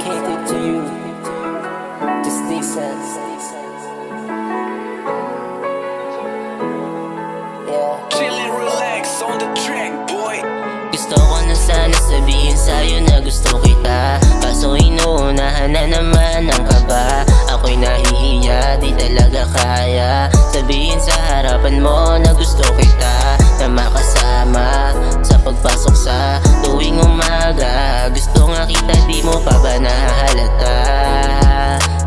dedicated to you. This decent. Yeah. Chill and relax on the track, boy. Gusto ko na sana sabihin sa'yo na gusto kita, kaso inuunahan na naman ang kaba. Ako'y nahihiya, di talaga kaya sabihin sa harapan mo na gusto kita, na makasama sa pagpasok sa tuwing umaga. Gusto nga kita, di mo pa ba nahalata?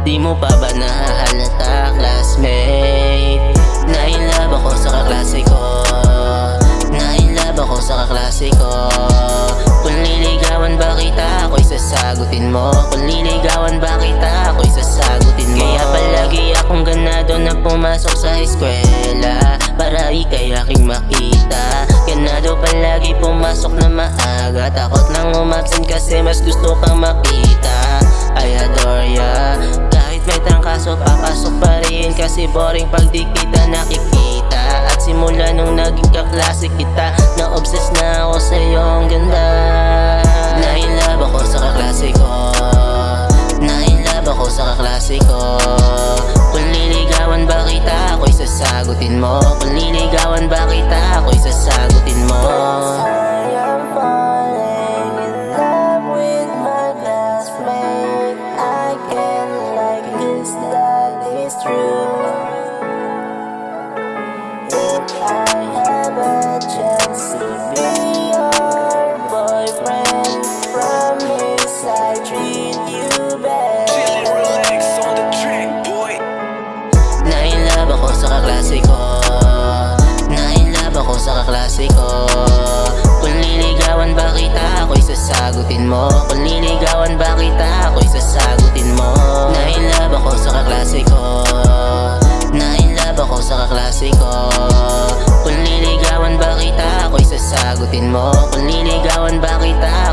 Di mo pa ba nahalata, classmate? Na-inlove ako sa kaklase ko, na-inlove ako sa kaklase ko. Kung liligawan ba kita, ako'y sasagutin mo. Kung liligawan ba kita, ako'y sasagutin mo. Kaya palagi akong ganado na pumasok sa eskwela, para ika'y aking makita. Ganado palagi pumasok na maaga, takot nang umabsent kasi mas gusto kang makita. I adore ya, kahit may trangkaso papasok pa rin, kasi boring pag di kita nakikita. At simula nung naging kaklase kita, na-obsess na ako sa iyong ganda. Na-inlove ako sa kaklase ko, na-inlove ako sa kaklase ko. Kung liligawan ba kita, ako'y sasagutin mo. Kung liligawan ba kita, ako'y sasagutin mo. I am falling in love with my classmate. I can't like this, that is true. If I have a chance to be your boyfriend, promise I treat you best. Chill and relax on the track, boy. Na-inlove ako sa kaklase ko, na-inlove ako sa kaklase ko. Kung liligawan ba kita, ako'y sasagutin mo. Kung liligawan ba kita, ako'y sasagutin mo. Na-inlove ako sa kaklase ko, na-inlove ako sa kaklase ko. Kung liligawan ba kita, ako'y sasagutin mo. Kung liligawan ba kita,